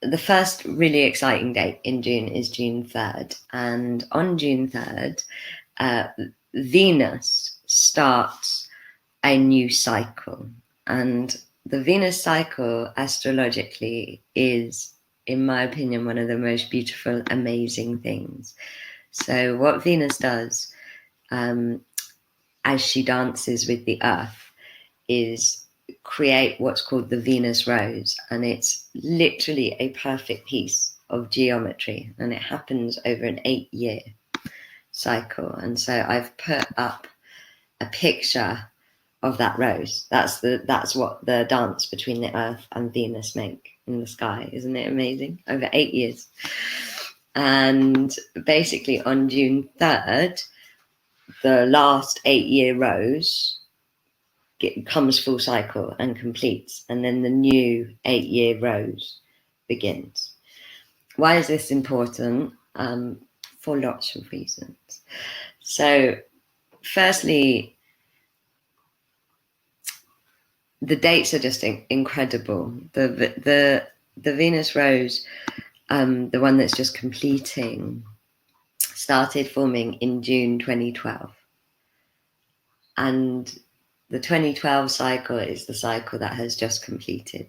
the first really exciting date in June is June 3rd. And on June 3rd, Venus starts a new cycle. And the Venus cycle, astrologically, is, in my opinion, one of the most beautiful, amazing things. So what Venus does, as she dances with the earth, is create what's called the Venus rose. And it's literally a perfect piece of geometry. And it happens over an 8-year cycle. And so I've put up a picture of that rose. That's what the dance between the earth and Venus make in the sky. Isn't it amazing? Over 8 years. And basically on June 3rd, the last 8-year rose comes full cycle and completes, and then the new 8-year rose begins. Why is this important? For lots of reasons. So firstly, the dates are just incredible. The Venus rose, the one that's just completing, started forming in June 2012. And the 2012 cycle is the cycle that has just completed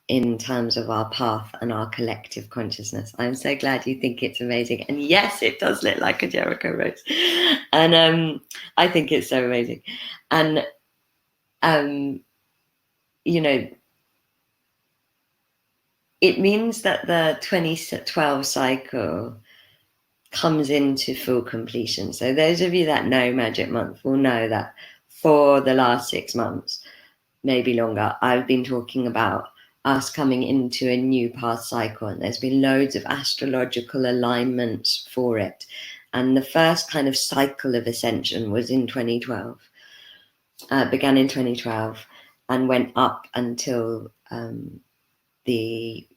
in terms of our path and our collective consciousness. I'm so glad you think it's amazing. And yes, it does look like a Jericho rose. And I think it's so amazing. And, you know, it means that the 2012 cycle comes into full completion. So those of you that know Magic Month will know that for the last 6 months, maybe longer, I've been talking about us coming into a new path cycle, and there's been loads of astrological alignments for it. And the first kind of cycle of ascension was in 2012, began in 2012 and went up until the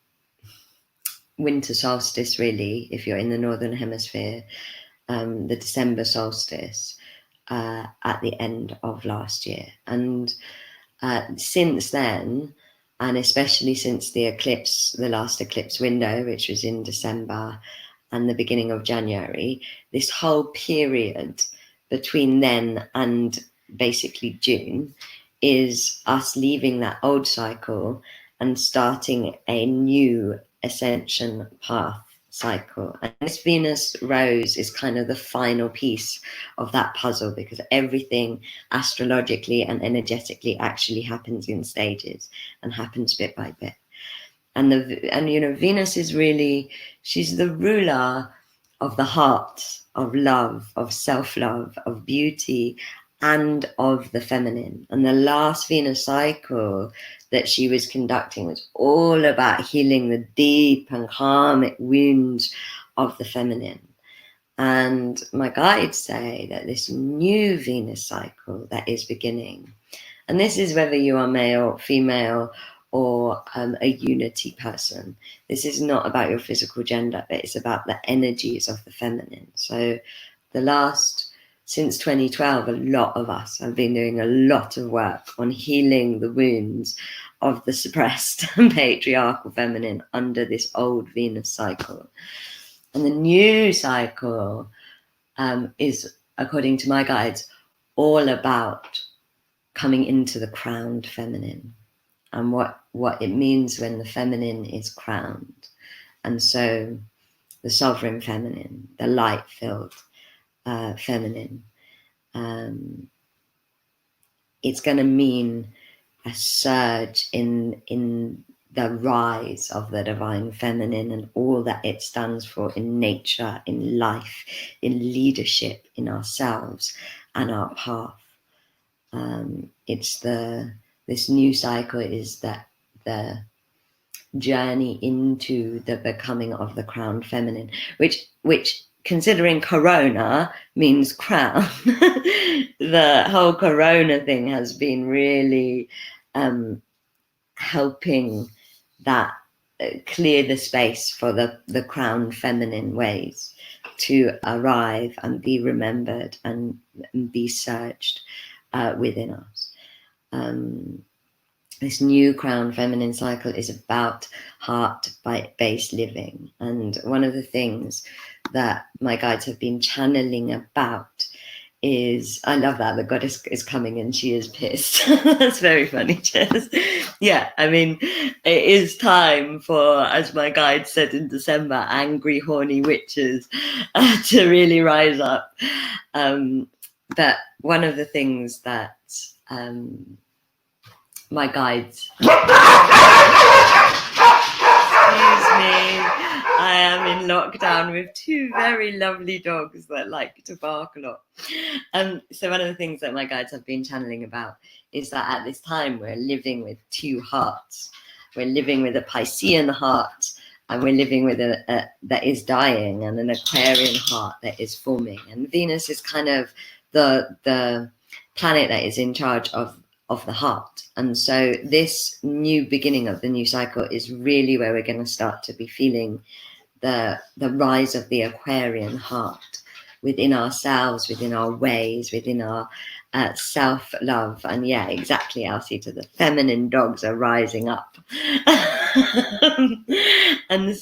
winter solstice, really, if you're in the Northern Hemisphere, the December solstice at the end of last year. And since then, and especially since the eclipse, the last eclipse window, which was in December and the beginning of January, this whole period between then and basically June is us leaving that old cycle and starting a new ascension path cycle. And this Venus rose is kind of the final piece of that puzzle, because everything astrologically and energetically actually happens in stages and happens bit by bit. And you know, Venus is really, she's the ruler of the heart, of love, of self-love, of beauty, and of the feminine. And the last Venus cycle that she was conducting was all about healing the deep and karmic wounds of the feminine. And my guides say that this new Venus cycle that is beginning, and this is whether you are male, female, or a unity person. This is not about your physical gender, but it's about the energies of the feminine. So since 2012, a lot of us have been doing a lot of work on healing the wounds of the suppressed patriarchal feminine under this old Venus cycle. And the new cycle is, according to my guides, all about coming into the crowned feminine and what it means when the feminine is crowned. And so the sovereign feminine, the light-filled feminine, it's going to mean a surge in the rise of the divine feminine and all that it stands for in nature, in life, in leadership, in ourselves and our path. This new cycle is that the journey into the becoming of the crowned feminine, which considering Corona means crown. The whole Corona thing has been really helping that clear the space for the crowned feminine ways to arrive and be remembered and be surged within us. this new crown feminine cycle is about heart-based living. And one of the things that my guides have been channeling about is, I love that the goddess is coming and she is pissed. That's very funny, Jess. Yeah, I mean, it is time for, as my guide said in December, angry, horny witches to really rise up. But one of the things that my guides, excuse me, I am in lockdown with two very lovely dogs that like to bark a lot. So one of the things that my guides have been channeling about is that at this time we're living with two hearts. We're living with a Piscean heart, and we're living with a that is dying, and an Aquarian heart that is forming. And Venus is kind of the planet that is in charge of the heart. And so this new beginning of the new cycle is really where we're going to start to be feeling the rise of the Aquarian heart within ourselves, within our ways, within our self-love. And yeah, exactly, Alcita, the feminine dogs are rising up. and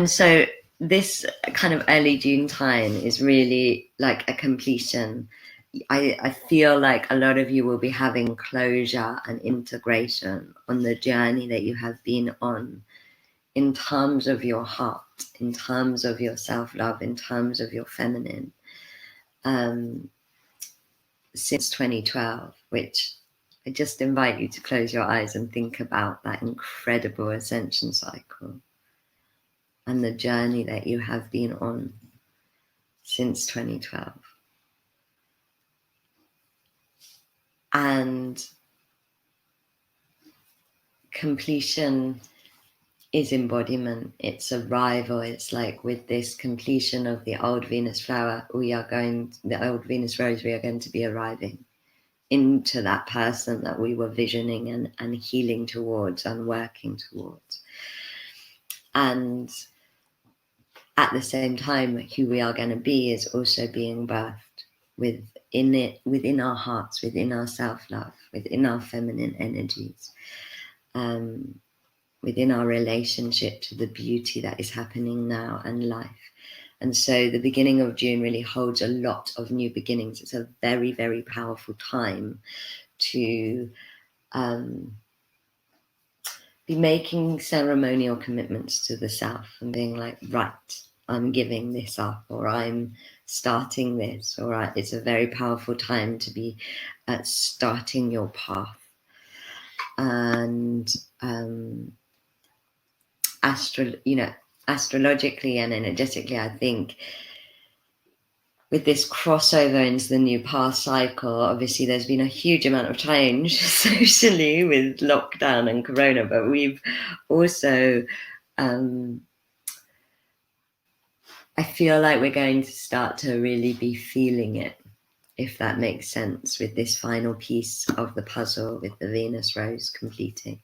so this kind of early June time is really like a completion. I feel like a lot of you will be having closure and integration on the journey that you have been on in terms of your heart, in terms of your self-love, in terms of your feminine, since 2012, which I just invite you to close your eyes and think about that incredible ascension cycle and the journey that you have been on since 2012. And completion is embodiment, it's arrival. It's like with this completion of the old Venus flower, the old Venus rose, we are going to be arriving into that person that we were visioning and healing towards and working towards. And at the same time, who we are going to be is also being birthed within our hearts, within our self-love, within our feminine energies, within our relationship to the beauty that is happening now and life. And so the beginning of June really holds a lot of new beginnings. It's a very, very powerful time to be making ceremonial commitments to the self and being like, right, I'm giving this up, or I'm starting this, or it's a very powerful time to be starting your path. And astrologically and energetically, I think with this crossover into the new path cycle, obviously there's been a huge amount of change socially with lockdown and corona, but we've also, I feel like we're going to start to really be feeling it, if that makes sense, with this final piece of the puzzle with the Venus rose completing.